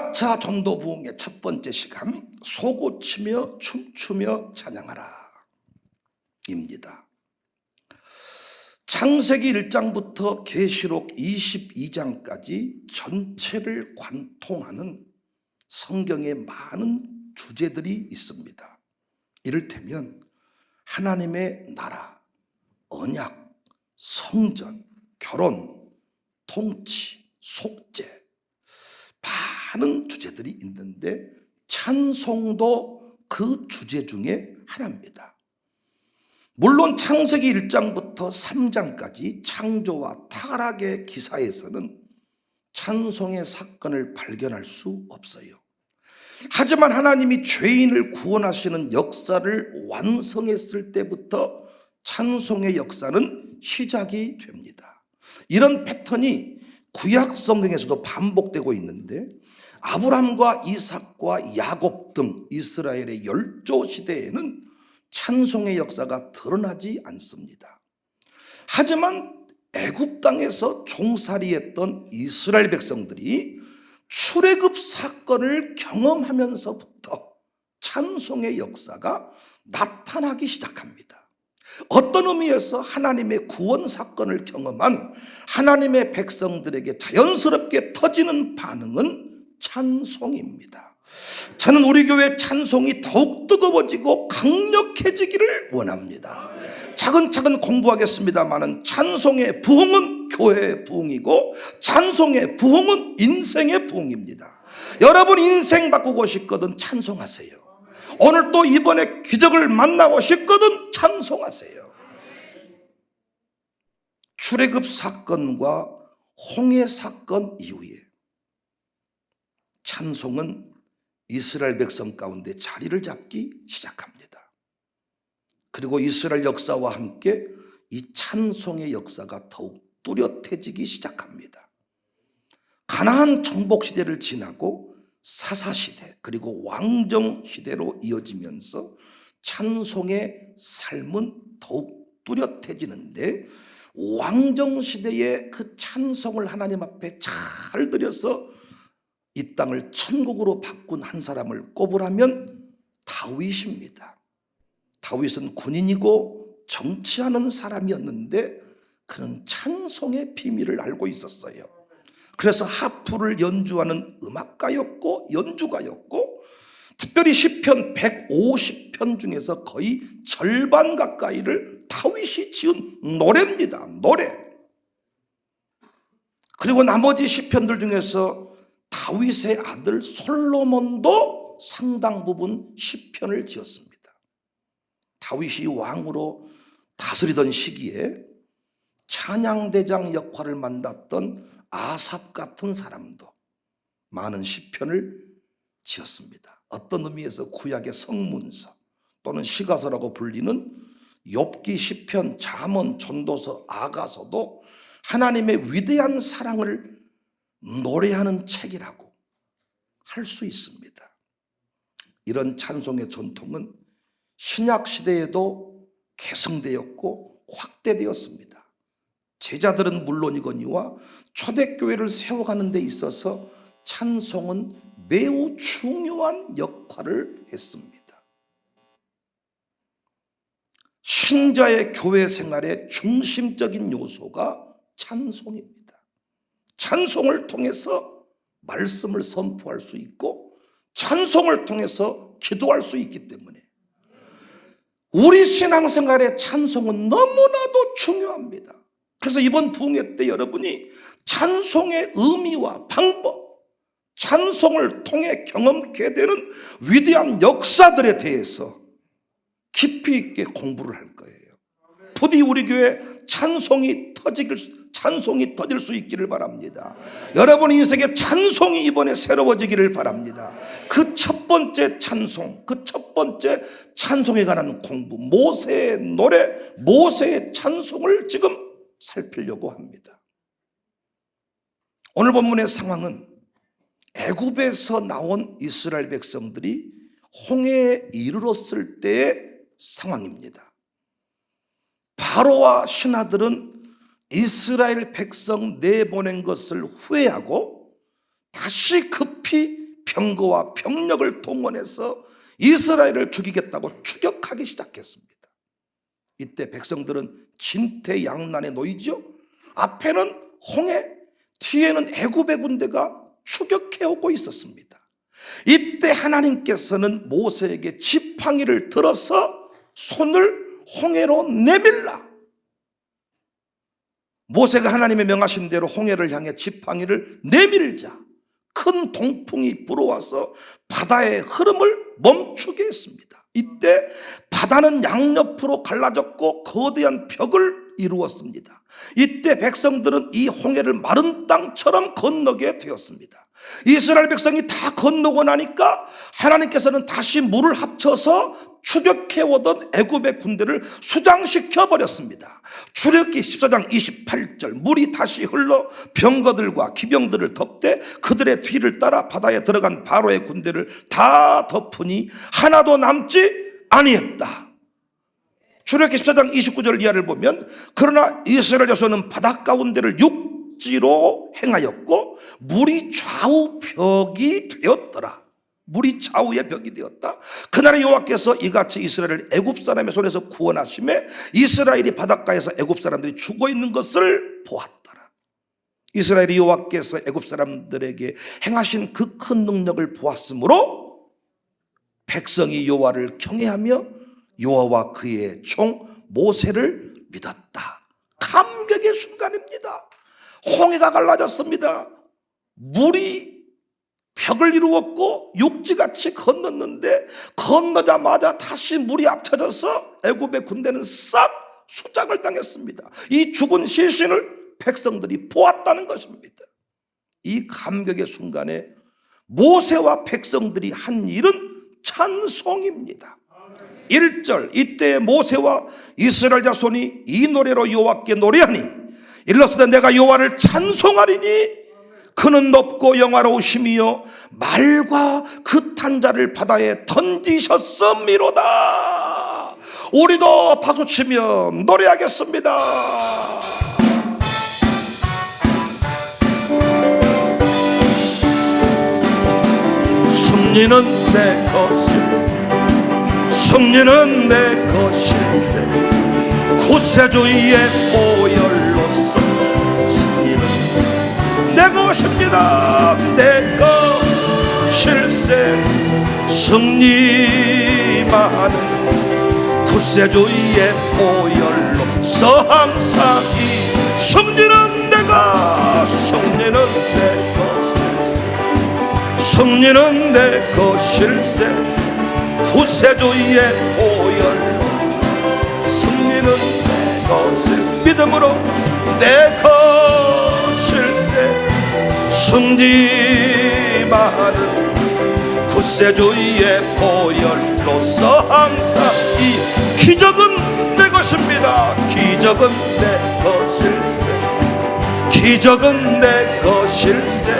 아라차 전도 부흥의 첫 번째 시간, 솟구치며 춤추며 찬양하라 입니다. 창세기 1장부터 계시록 22장까지 전체를 관통하는 성경의 많은 주제들이 있습니다. 이를테면 하나님의 나라, 언약, 성전, 결혼, 통치, 속죄, 많은 주제들이 있는데 찬송도 그 주제 중에 하나입니다. 물론 창세기 1장부터 3장까지 창조와 타락의 기사에서는 찬송의 사건을 발견할 수 없어요. 하지만 하나님이 죄인을 구원하시는 역사를 완성했을 때부터 찬송의 역사는 시작이 됩니다. 이런 패턴이 구약 성경에서도 반복되고 있는데 아브람과 이삭과 야곱 등 이스라엘의 열조 시대에는 찬송의 역사가 드러나지 않습니다. 하지만 애굽 땅에서 종살이했던 이스라엘 백성들이 출애굽 사건을 경험하면서부터 찬송의 역사가 나타나기 시작합니다. 어떤 의미에서 하나님의 구원 사건을 경험한 하나님의 백성들에게 자연스럽게 터지는 반응은 찬송입니다. 저는 우리 교회 찬송이 더욱 뜨거워지고 강력해지기를 원합니다. 차근차근 공부하겠습니다마는 찬송의 부흥은 교회의 부흥이고 찬송의 부흥은 인생의 부흥입니다. 여러분 인생 바꾸고 싶거든 찬송하세요. 오늘 또 이번에 기적을 만나고 싶거든 찬송하세요. 출애굽 사건과 홍해 사건 이후에 찬송은 이스라엘 백성 가운데 자리를 잡기 시작합니다. 그리고 이스라엘 역사와 함께 이 찬송의 역사가 더욱 뚜렷해지기 시작합니다. 가나안 정복 시대를 지나고 사사시대 그리고 왕정시대로 이어지면서 찬송의 삶은 더욱 뚜렷해지는데 왕정시대의 그 찬송을 하나님 앞에 잘 드려서 이 땅을 천국으로 바꾼 한 사람을 꼽으라면 다윗입니다. 다윗은 군인이고 정치하는 사람이었는데 그는 찬송의 비밀을 알고 있었어요. 그래서 하프를 연주하는 음악가였고 연주가였고 특별히 시편 150편 중에서 거의 절반 가까이를 다윗이 지은 노래입니다. 노래. 그리고 나머지 시편들 중에서 다윗의 아들 솔로몬도 상당 부분 시편을 지었습니다. 다윗이 왕으로 다스리던 시기에 찬양대장 역할을 맡았던 아삽 같은 사람도 많은 시편을 지었습니다. 어떤 의미에서 구약의 성문서 또는 시가서라고 불리는 욥기, 시편, 잠언, 전도서, 아가서도 하나님의 위대한 사랑을 노래하는 책이라고 할 수 있습니다. 이런 찬송의 전통은 신약 시대에도 계승되었고 확대되었습니다. 제자들은 물론이거니와 초대교회를 세워가는 데 있어서 찬송은 매우 중요한 역할을 했습니다. 신자의 교회 생활의 중심적인 요소가 찬송입니다. 찬송을 통해서 말씀을 선포할 수 있고 찬송을 통해서 기도할 수 있기 때문에 우리 신앙생활의 찬송은 너무나도 중요합니다. 그래서 이번 부흥회 때 여러분이 찬송의 의미와 방법, 찬송을 통해 경험케 되는 위대한 역사들에 대해서 깊이 있게 공부를 할 거예요. 부디 우리 교회 찬송이 터질 수 있기를 바랍니다. 여러분 인생에 찬송이 이번에 새로워지기를 바랍니다. 그 첫 번째 찬송, 그 첫 번째 찬송에 관한 공부, 모세의 노래, 모세의 찬송을 지금 살피려고 합니다. 오늘 본문의 상황은 애굽에서 나온 이스라엘 백성들이 홍해에 이르렀을 때의 상황입니다. 바로와 신하들은 이스라엘 백성 내보낸 것을 후회하고 다시 급히 병거와 병력을 동원해서 이스라엘을 죽이겠다고 추격하기 시작했습니다. 이때 백성들은 진퇴양난에 놓이죠. 앞에는 홍해, 뒤에는 애굽의 군대가 추격해오고 있었습니다. 이때 하나님께서는 모세에게 지팡이를 들어서 손을 홍해로 내밀라. 모세가 하나님의 명하신 대로 홍해를 향해 지팡이를 내밀자 큰 동풍이 불어와서 바다의 흐름을 멈추게 했습니다. 이때 바다는 양옆으로 갈라졌고 거대한 벽을 이루었습니다. 이때 백성들은 이 홍해를 마른 땅처럼 건너게 되었습니다. 이스라엘 백성이 다 건너고 나니까 하나님께서는 다시 물을 합쳐서 추격해오던 애굽의 군대를 수장시켜 버렸습니다. 출애굽기 14장 28절 물이 다시 흘러 병거들과 기병들을 덮되 그들의 뒤를 따라 바다에 들어간 바로의 군대를 다 덮으니 하나도 남지 아니했다. 출애굽기 14장 29절 이하를 보면 그러나 이스라엘 자손은 바다 가운데를 육지로 행하였고 물이 좌우 벽이 되었더라. 물이 좌우의 벽이 되었다. 그날에 여호와께서 이같이 이스라엘을 애굽 사람의 손에서 구원하심에 이스라엘이 바닷가에서 애굽 사람들이 죽어 있는 것을 보았더라. 이스라엘이 여호와께서 애굽 사람들에게 행하신 그 큰 능력을 보았으므로 백성이 여호와를 경외하며 여호와와 그의 종 모세를 믿었다. 감격의 순간입니다. 홍해가 갈라졌습니다. 물이 벽을 이루었고 육지같이 건넜는데 건너자마자 다시 물이 합쳐져서 애굽의 군대는 싹 수장을 당했습니다. 이 죽은 시신을 백성들이 보았다는 것입니다. 이 감격의 순간에 모세와 백성들이 한 일은 찬송입니다. 1절 이때 모세와 이스라엘 자손이 이 노래로 여호와께 노래하니 일러스되 내가 여호와를 찬송하리니 그는 높고 영화로우심이요 말과 그 탄자를 바다에 던지셨음이로다. 우리도 박수치며 노래하겠습니다. 승리는 내 것일세 승리는 내 것일세 구세주의 보혈로서 승리는 내 것입니다. 내 것일세 승리만은 구세주의 보혈로서 항상 이 승리는 내가 승리는 내 것일세 승리는 내 것일세 구세주의 보혈로 승리는 내 것을 믿음으로 내 것일세 승리만은 구세주의 보혈로서 항상 이 기적은 내 것입니다. 기적은 내 것일세 기적은 내 것일세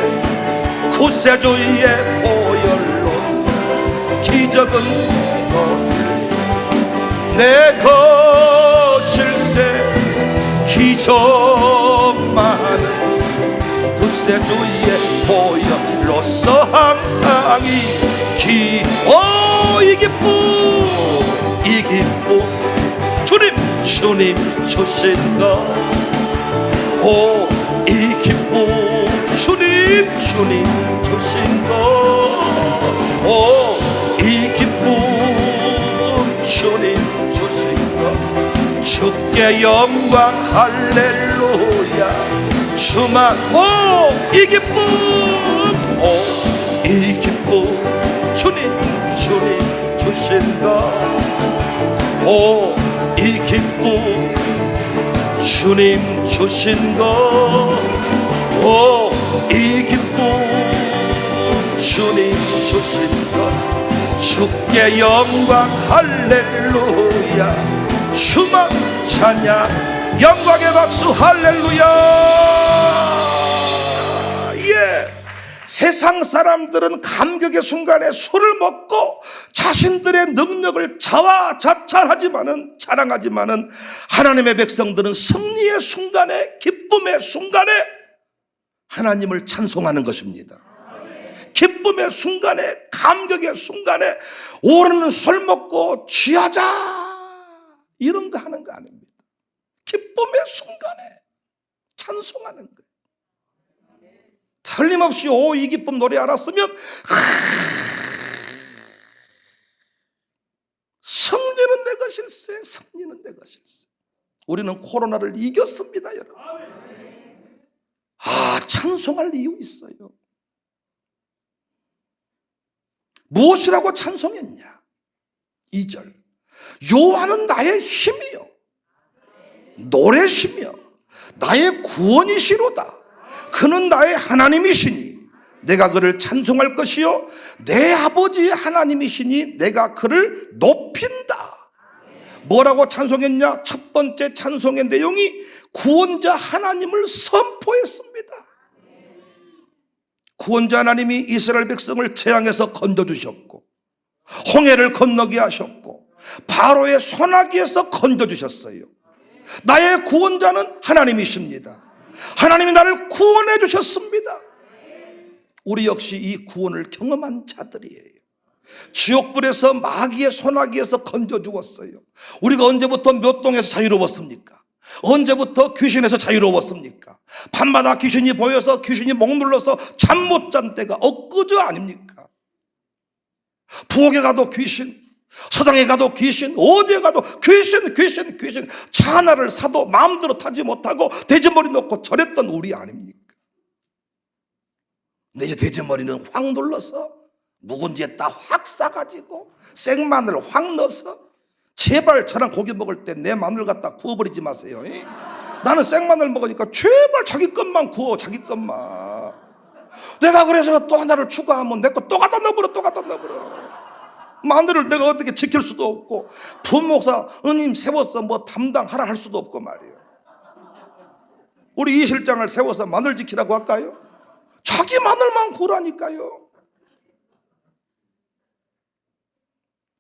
구세주의 보혈로 기적은 내 것일세 기적만은 구세주의 보혈로서 항상 이 기쁨 주님 주신 것 이 기쁨 주님 주신 것 이 기쁨 주님 주신 것 주께 영광 할렐루야 주만 이 기쁨 이 기쁨 주님 주신 것 이 기쁨 주님 주신 것 이 기쁨 주님 주신 것 주께 영광 할렐루야 주만 찬양 영광의 박수 할렐루야. 예. 세상 사람들은 감격의 순간에 술을 먹고 자신들의 능력을 자랑하지만은 하나님의 백성들은 승리의 순간에 기쁨의 순간에 하나님을 찬송하는 것입니다. 기쁨의 순간에, 감격의 순간에 오르는 술 먹고 취하자, 이런 거 하는 거 아닙니다. 기쁨의 순간에 찬송하는 거예요. 틀림없이 이 기쁨 노래 알았으면 승리는 내 것일세, 승리는 내 것일세. 우리는 코로나를 이겼습니다, 여러분. 찬송할 이유 있어요. 무엇이라고 찬송했냐? 2절, 여호와는 나의 힘이요 노래시며 나의 구원이시로다. 그는 나의 하나님이시니 내가 그를 찬송할 것이요 내 아버지의 하나님이시니 내가 그를 높인다. 뭐라고 찬송했냐? 첫 번째 찬송의 내용이 구원자 하나님을 선포했습니다. 구원자 하나님이 이스라엘 백성을 재앙에서 건져주셨고, 홍해를 건너게 하셨고, 바로의 소나기에서 건져주셨어요. 나의 구원자는 하나님이십니다. 하나님이 나를 구원해 주셨습니다. 우리 역시 이 구원을 경험한 자들이에요. 지옥불에서 마귀의 소나기에서 건져주었어요. 우리가 언제부터 묘동에서 자유로웠습니까? 언제부터 귀신에서 자유로웠습니까? 밤마다 귀신이 보여서 귀신이 목 눌러서 잠 못 잔 때가 엊그저 아닙니까? 부엌에 가도 귀신, 서당에 가도 귀신, 어디에 가도 귀신, 귀신, 귀신. 차 하나를 사도 마음대로 타지 못하고 돼지머리 놓고 절했던 우리 아닙니까? 근데 이제 돼지머리는 확 눌러서 묵은지에다 확 싸가지고 생마늘 확 넣어서, 제발 저랑 고기 먹을 때 내 마늘 갖다 구워버리지 마세요. 나는 생마늘 먹으니까 제발 자기 것만 구워, 자기 것만. 내가 그래서 또 하나를 추가하면 내 거 또 갖다 넣어버려, 또 갖다 넣어버려. 마늘을 내가 어떻게 지킬 수도 없고, 부목사 은임 세워서 뭐 담당하라 할 수도 없고 말이에요. 우리 이 실장을 세워서 마늘 지키라고 할까요? 자기 마늘만 구우라니까요.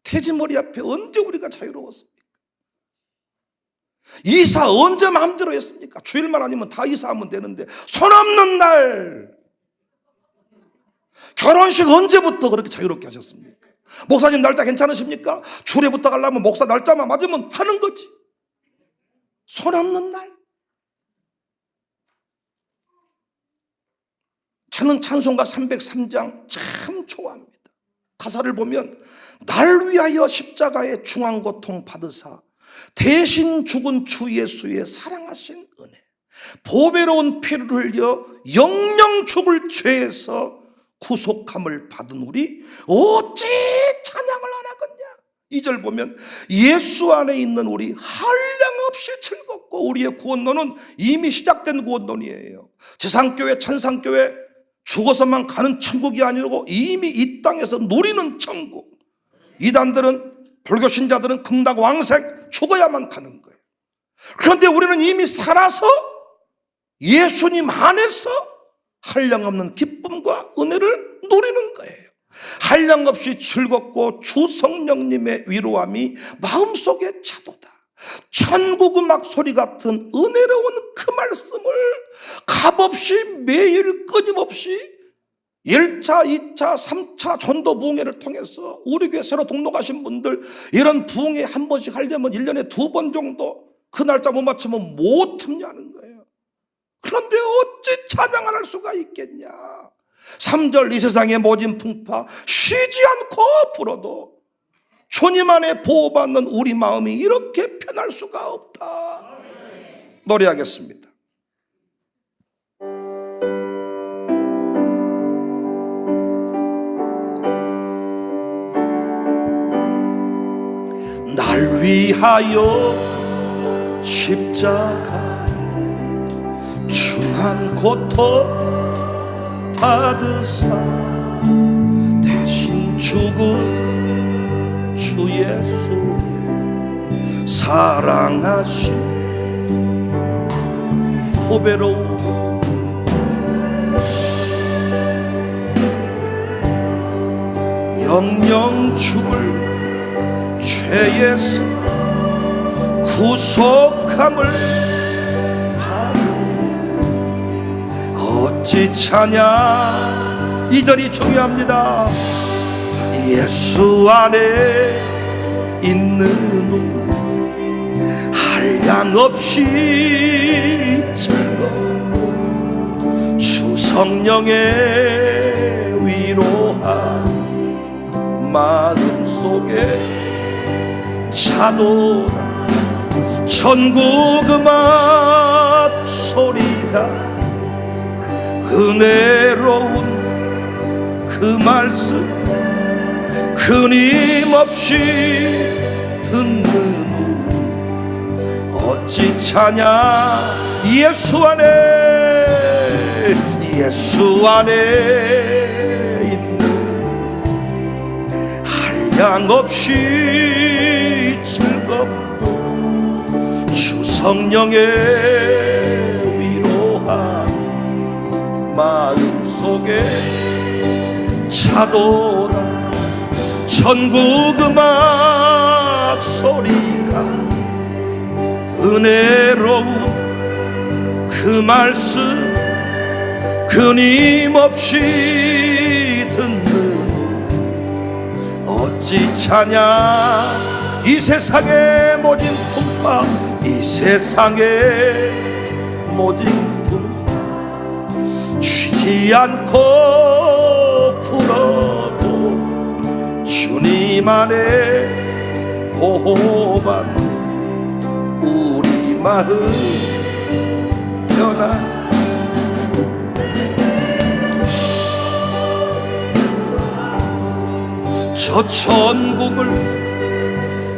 돼지머리 앞에 언제 우리가 자유로웠습니까? 이사 언제 마음대로 했습니까? 주일만 아니면 다 이사하면 되는데, 손 없는 날 결혼식 언제부터 그렇게 자유롭게 하셨습니까? 목사님 날짜 괜찮으십니까? 주례부터 가려면 목사 날짜만 맞으면 하는 거지. 손 없는 날. 저는 찬송가 303장 참 좋아합니다. 가사를 보면 날 위하여 십자가의 중앙고통 받으사 대신 죽은 주 예수의 사랑하신 은혜, 보배로운 피를 흘려 영영 죽을 죄에서 구속함을 받은 우리 어찌 찬양을 안 하겠냐. 2절 보면 예수 안에 있는 우리 한량없이 즐겁고, 우리의 구원론은 이미 시작된 구원론이에요. 지상교회, 천상교회 죽어서만 가는 천국이 아니고 이미 이 땅에서 누리는 천국. 이단들은, 불교 신자들은 극락 왕색 죽어야만 가는 거예요. 그런데 우리는 이미 살아서 예수님 안에서 한량없는 기쁨과 은혜를 누리는 거예요. 한량없이 즐겁고 주 성령님의 위로함이 마음속에 차도다. 천국음악 소리 같은 은혜로운 그 말씀을 값없이 매일 끊임없이 1차, 2차, 3차 전도 부흥회를 통해서, 우리 교회 새로 등록하신 분들 이런 부흥회 한 번씩 하려면 1년에 2번 정도, 그 날짜 못 맞추면 못 참여하는 거예요. 그런데 어찌 찬양을 할 수가 있겠냐. 3절, 이 세상의 모진 풍파 쉬지 않고 불어도 주님 안에 보호받는 우리 마음이 이렇게 편할 수가 없다. 노래하겠습니다. 날 위하여 십자가 중한 고통 받으사 대신 죽은 주 예수 사랑하신 보배로운 영영 죽을 죄에서 구속함을 받으 어찌 찬양 이 절이 중요합니다. 예수 안에 있는 후 한량없이 즐거워 주 성령의 위로한 마음속에 차도라 천국 음악 소리가 은혜로운 그 말씀 끊임없이 듣는 후 어찌 차냐 예수 안에 있는 한량없이 즐겁고 주 성령의 위로한 마음속에 차도라 천국 음악 소리가 은혜로운 그 말씀 끊임없이 듣는 후 어찌 차냐 이 세상의 모진 풍파 이 세상의 모진 풍파 쉬지 않고 불어도 주님 안에 보호받는 우리 마음 변화 저 천국을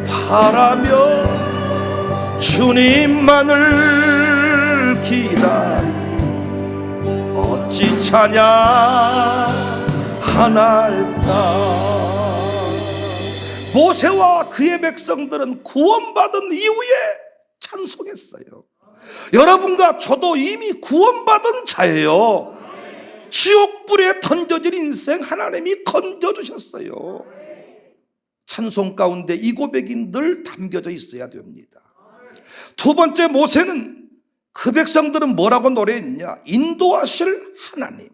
바라며 주님만을 기다려 어찌 차냐 하날까. 모세와 그의 백성들은 구원받은 이후에 찬송했어요. 여러분과 저도 이미 구원받은 자예요. 지옥불에 던져질 인생 하나님이 건져주셨어요. 찬송 가운데 이 고백이 늘 담겨져 있어야 됩니다. 두 번째, 모세는 그 백성들은 뭐라고 노래했냐? 인도하실 하나님,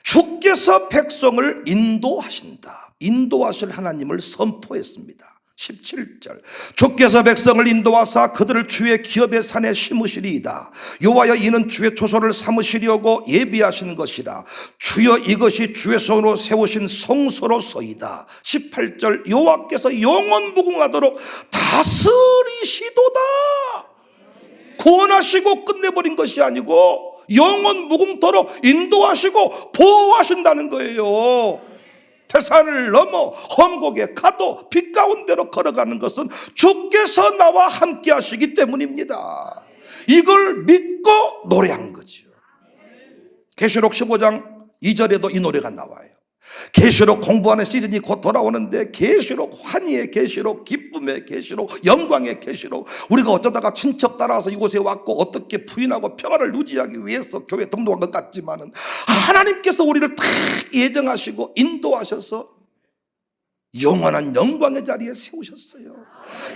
주께서 백성을 인도하신다. 인도하실 하나님을 선포했습니다. 17절, 주께서 백성을 인도하사 그들을 주의 기업의 산에 심으시리이다. 여호와여, 이는 주의 초소를 삼으시려고 예비하신 것이라. 주여, 이것이 주의 손으로 세우신 성소로서이다. 18절, 여호와께서 영원 무궁하도록 다스리시도다. 구원하시고 끝내버린 것이 아니고 영원 무궁토록 인도하시고 보호하신다는 거예요. 태산을 넘어 험곡에 가도 빛 가운데로 걸어가는 것은 주께서 나와 함께 하시기 때문입니다. 이걸 믿고 노래한 거죠. 계시록 15장 2절에도 이 노래가 나와요. 계시록 공부하는 시즌이 곧 돌아오는데, 계시록, 환희의 계시록, 기쁨의 계시록, 영광의 계시록, 우리가 어쩌다가 친척 따라서 이곳에 왔고 어떻게 부인하고 평화를 유지하기 위해서 교회 등록한 것 같지만은 하나님께서 우리를 다 예정하시고 인도하셔서 영원한 영광의 자리에 세우셨어요.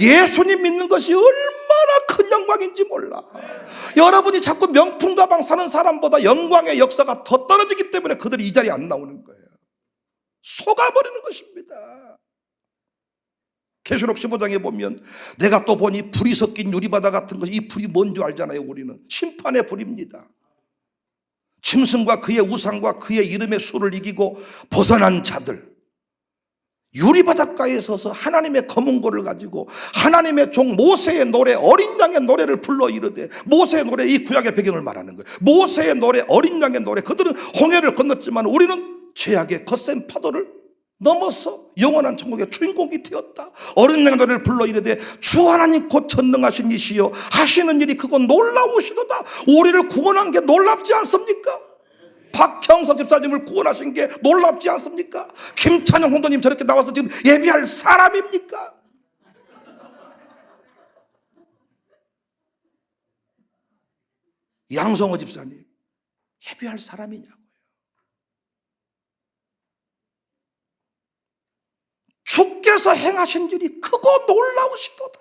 예수님 믿는 것이 얼마나 큰 영광인지 몰라. 여러분이 자꾸 명품 가방 사는 사람보다 영광의 역사가 더 떨어지기 때문에 그들이 이 자리에 안 나오는 거예요. 속아버리는 것입니다. 계시록 15장에 보면 내가 또 보니 불이 섞인 유리바다 같은 것이, 이 불이 뭔지 알잖아요. 우리는 심판의 불입니다. 짐승과 그의 우상과 그의 이름의 수를 이기고 벗어난 자들, 유리바닷가에 서서 하나님의 검은고를 가지고 하나님의 종 모세의 노래, 어린 양의 노래를 불러 이르되, 모세의 노래, 이 구약의 배경을 말하는 거예요. 모세의 노래, 어린 양의 노래. 그들은 홍해를 건넜지만 우리는 죄악의 거센 파도를 넘어서 영원한 천국의 주인공이 되었다. 어린 양의 노래를 불러 이르되, 주 하나님 곧 전능하신 이시여 하시는 일이 그거 놀라우시도다. 우리를 구원한 게 놀랍지 않습니까? 박형석 집사님을 구원하신 게 놀랍지 않습니까? 김찬영 홍도님 저렇게 나와서 지금 예비할 사람입니까? 양성호 집사님 예비할 사람이냐고요. 주께서 행하신 일이 크고 놀라우시도다.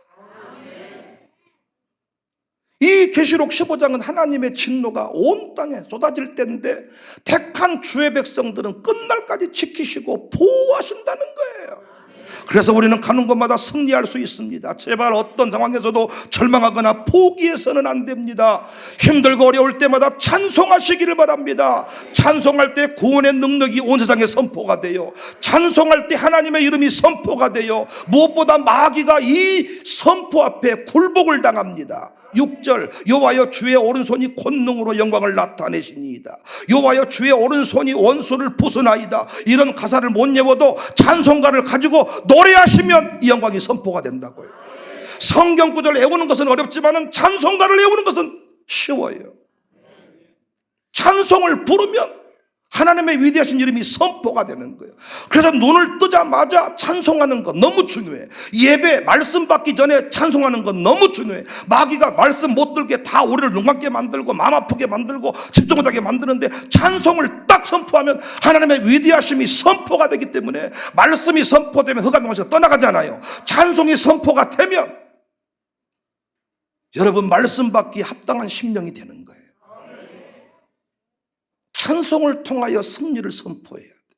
이 계시록 15장은 하나님의 진노가 온 땅에 쏟아질 때인데 택한 주의 백성들은 끝날까지 지키시고 보호하신다는 거예요. 그래서 우리는 가는 곳마다 승리할 수 있습니다. 제발 어떤 상황에서도 절망하거나 포기해서는 안 됩니다. 힘들고 어려울 때마다 찬송하시기를 바랍니다. 찬송할 때 구원의 능력이 온 세상에 선포가 돼요. 찬송할 때 하나님의 이름이 선포가 돼요. 무엇보다 마귀가 이 선포 앞에 굴복을 당합니다. 6절 여호와여 주의 오른손이 권능으로 영광을 나타내시니이다. 여호와여 주의 오른손이 원수를 부수나이다. 이런 가사를 못 외워도 찬송가를 가지고 노래하시면 이 영광이 선포가 된다고요. 성경 구절을 외우는 것은 어렵지만 찬송가를 외우는 것은 쉬워요. 찬송을 부르면 하나님의 위대하신 이름이 선포가 되는 거예요. 그래서 눈을 뜨자마자 찬송하는 거 너무 중요해. 예배 말씀 받기 전에 찬송하는 건 너무 중요해. 마귀가 말씀 못 들게 다 우리를 눈 감게 만들고 마음 아프게 만들고 집중 못하게 만드는데 찬송을 딱 선포하면 하나님의 위대하심이 선포가 되기 때문에 말씀이 선포되면 흑암의 떠나가잖아요. 찬송이 선포가 되면 여러분 말씀 받기에 합당한 심령이 되는 거예요. 찬송을 통하여 승리를 선포해야 돼.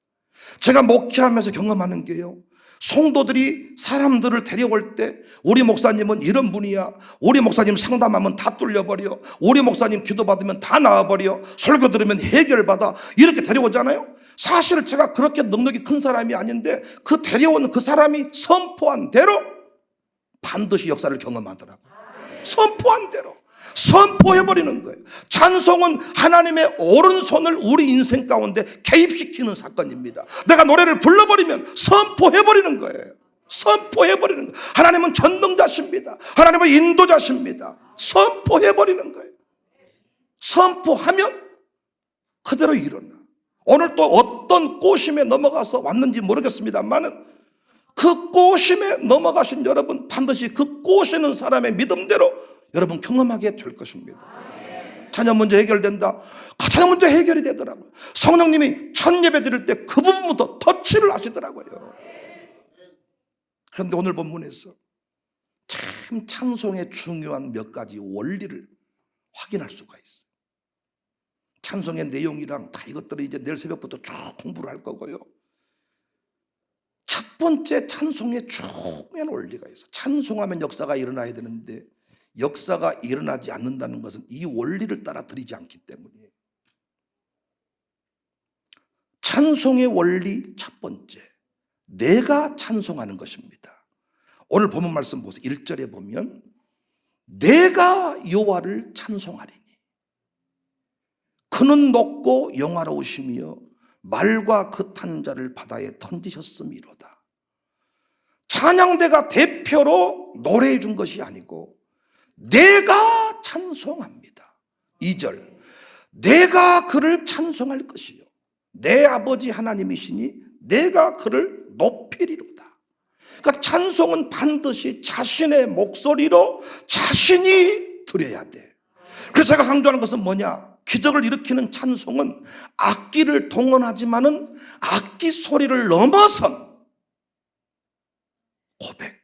제가 목회하면서 경험하는 게요, 성도들이 사람들을 데려올 때 우리 목사님은 이런 분이야, 우리 목사님 상담하면 다 뚫려버려, 우리 목사님 기도받으면 다 나와버려, 설교 들으면 해결받아, 이렇게 데려오잖아요. 사실 제가 그렇게 능력이 큰 사람이 아닌데 그 데려온 그 사람이 선포한 대로 반드시 역사를 경험하더라고요. 선포한 대로 선포해버리는 거예요. 찬송은 하나님의 오른손을 우리 인생 가운데 개입시키는 사건입니다. 내가 노래를 불러버리면 선포해버리는 거예요. 선포해버리는 거예요. 하나님은 전능자십니다. 하나님은 인도자십니다. 선포해버리는 거예요. 선포하면 그대로 일어나. 오늘 또 어떤 꼬심에 넘어가서 왔는지 모르겠습니다만은 그 꼬심에 넘어가신 여러분 반드시 그 꼬시는 사람의 믿음대로 여러분 경험하게 될 것입니다. 자녀 문제 해결된다. 자녀 문제 해결이 되더라고요. 성령님이 첫 예배 드릴 때 그 부분부터 터치를 하시더라고요. 그런데 오늘 본문에서 참 찬송의 중요한 몇 가지 원리를 확인할 수가 있어요. 찬송의 내용이랑 다 이것들을 이제 내일 새벽부터 쭉 공부를 할 거고요. 첫 번째 찬송의 중요한 원리가 있어요. 찬송하면 역사가 일어나야 되는데 역사가 일어나지 않는다는 것은 이 원리를 따라 드리지 않기 때문이에요. 찬송의 원리 첫 번째, 내가 찬송하는 것입니다. 오늘 본문 말씀 보세요. 1절에 보면 내가 여호와를 찬송하리니 그는 높고 영화로우시며 말과 그 탄 자를 바다에 던지셨음이로다. 찬양대가 대표로 노래해 준 것이 아니고 내가 찬송합니다. 2절 내가 그를 찬송할 것이요 내 아버지 하나님이시니 내가 그를 높이리로다. 그러니까 찬송은 반드시 자신의 목소리로 자신이 드려야 돼. 그래서 제가 강조하는 것은 뭐냐, 기적을 일으키는 찬송은 악기를 동원하지만은 악기 소리를 넘어선 고백,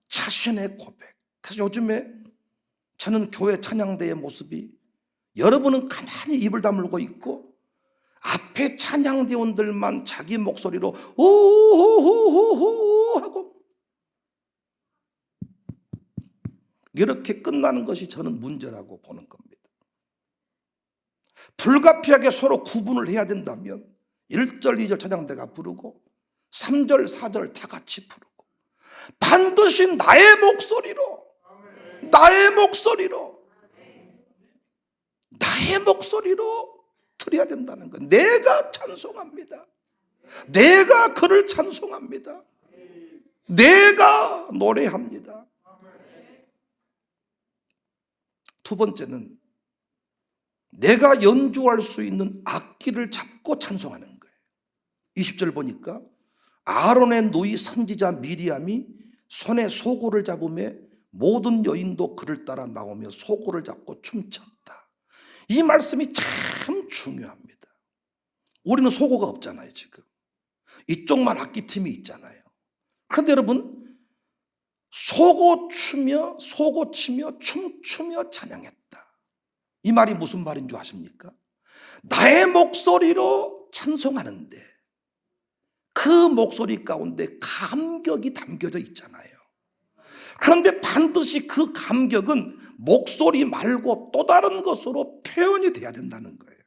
자신의 고백. 그래서 요즘에 저는 교회 찬양대의 모습이, 여러분은 가만히 입을 다물고 있고 앞에 찬양대원들만 자기 목소리로 오호호호호 하고 이렇게 끝나는 것이 저는 문제라고 보는 겁니다. 불가피하게 서로 구분을 해야 된다면 1절, 2절 찬양대가 부르고 3절, 4절 다 같이 부르고 반드시 나의 목소리로 드려야 된다는 것. 내가 찬송합니다. 내가 그를 찬송합니다. 내가 노래합니다. 두 번째는 내가 연주할 수 있는 악기를 잡고 찬송하는 거예요. 20절 보니까 아론의 누이 선지자 미리암이 손에 소고를 잡으며 모든 여인도 그를 따라 나오며 소고를 잡고 춤췄다. 이 말씀이 참 중요합니다. 우리는 소고가 없잖아요. 지금 이쪽만 악기팀이 있잖아요. 그런데 여러분 속고치며 춤추며 찬양했다. 이 말이 무슨 말인 줄 아십니까? 나의 목소리로 찬송하는데 그 목소리 가운데 감격이 담겨져 있잖아요. 그런데 반드시 그 감격은 목소리 말고 또 다른 것으로 표현이 돼야 된다는 거예요.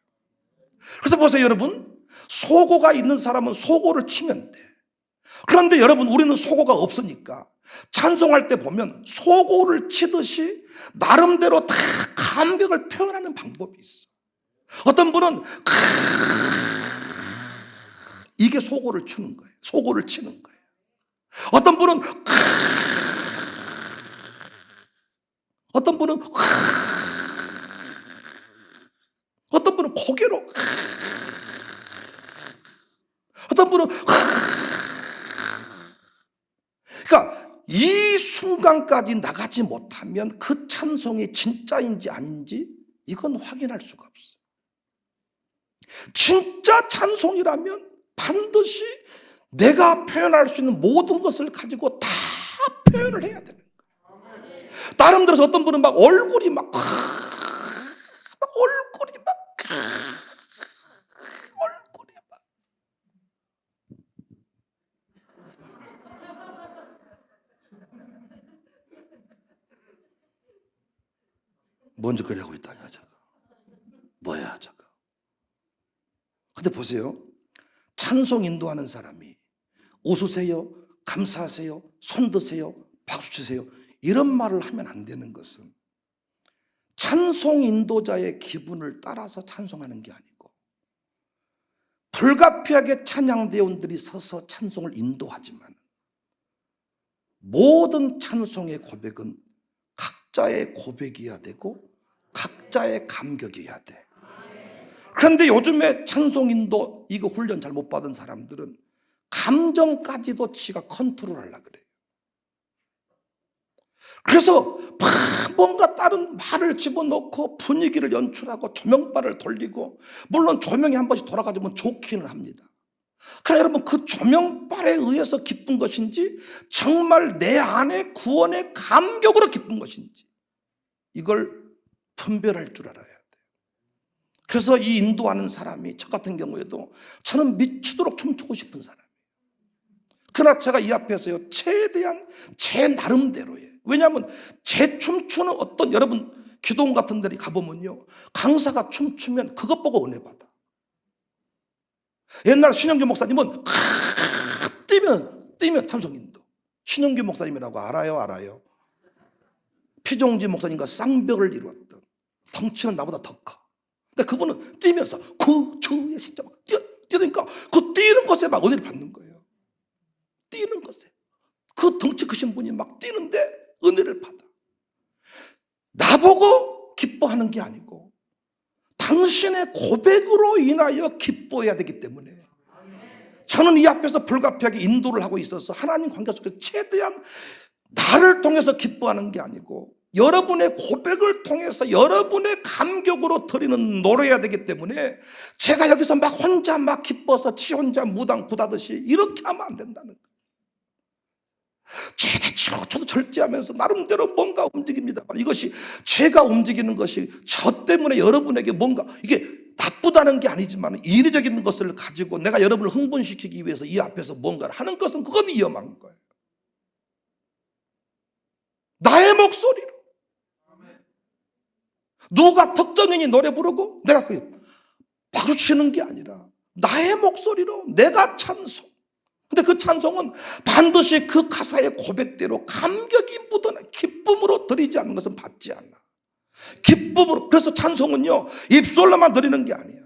그래서 보세요, 여러분. 소고가 있는 사람은 소고를 치면 돼. 그런데 여러분, 우리는 소고가 없으니까 찬송할 때 보면 소고를 치듯이 나름대로 다 감격을 표현하는 방법이 있어. 어떤 분은 이게 소고를 추는 거예요. 소고를 치는 거예요. 어떤 분은 어떤 분은 어떤 분은 고개로 어떤 분은 그러니까 이 순간까지 나가지 못하면 그 찬송이 진짜인지 아닌지 이건 확인할 수가 없어요. 진짜 찬송이라면 반드시 내가 표현할 수 있는 모든 것을 가지고 다 표현을 해야 되는 거예요. 나름대로 어떤 분은 막 얼굴이 막 뭔 짓거리 하고 있다냐 저거. 뭐야 저거. 근데 보세요. 찬송 인도하는 사람이 웃으세요, 감사하세요, 손 드세요, 박수 치세요 이런 말을 하면 안 되는 것은 찬송 인도자의 기분을 따라서 찬송하는 게 아니고 불가피하게 찬양대원들이 서서 찬송을 인도하지만 모든 찬송의 고백은 각자의 고백이어야 되고 각자의 감격이어야 돼. 그런데 요즘에 찬송인도 이거 훈련 잘 못 받은 사람들은 감정까지도 지가 컨트롤하려고 그래요. 그래서 뭔가 다른 말을 집어넣고 분위기를 연출하고 조명바를 돌리고, 물론 조명이 한 번씩 돌아가지면 좋기는 합니다. 그러나 여러분, 그 조명발에 의해서 기쁜 것인지 정말 내 안에 구원의 감격으로 기쁜 것인지 이걸 분별할 줄 알아야 돼요. 그래서 이 인도하는 사람이 저 같은 경우에도 저는 미치도록 춤추고 싶은 사람이에요. 그러나 제가 이 앞에서요 최대한 제 나름대로예요. 왜냐하면 제 춤추는 어떤, 여러분 기도원 같은 데를 가보면요 강사가 춤추면 그것 보고 은혜 받아. 옛날 신영규 목사님은 뛰면 찬송인도. 신영규 목사님이라고 알아요. 피종지 목사님과 쌍벽을 이루었던, 덩치는 나보다 더 커. 근데 그분은 뛰면서 그 주의 십자가 뛰니까 그 뛰는 것에 막 은혜를 받는 거예요. 뛰는 것에 그 덩치 크신 분이 막 뛰는데 은혜를 받아. 나보고 기뻐하는 게 아니고 당신의 고백으로 인하여 기뻐해야 되기 때문에 저는 이 앞에서 불가피하게 인도를 하고 있어서 하나님 관계 속에 최대한 나를 통해서 기뻐하는 게 아니고 여러분의 고백을 통해서 여러분의 감격으로 드리는 노래해야 되기 때문에 제가 여기서 막 혼자 막 기뻐서 지 혼자 무당 부다듯이 이렇게 하면 안 된다는 거예요. 최대치로 저도 절제하면서 나름대로 뭔가 움직입니다만 이것이 제가 움직이는 것이 저 때문에 여러분에게 뭔가 이게 나쁘다는 게 아니지만 이례적인 것을 가지고 내가 여러분을 흥분시키기 위해서 이 앞에서 뭔가를 하는 것은 그건 위험한 거예요. 나의 목소리로 누가 특정인이 노래 부르고 내가 그 박수 치는 게 아니라 나의 목소리로 내가 찬송. 근데 그 찬송은 반드시 그 가사의 고백대로 감격이 묻어나 기쁨으로 드리지 않는 것은 받지 않아. 기쁨으로. 그래서 찬송은요 입술로만 드리는 게 아니야.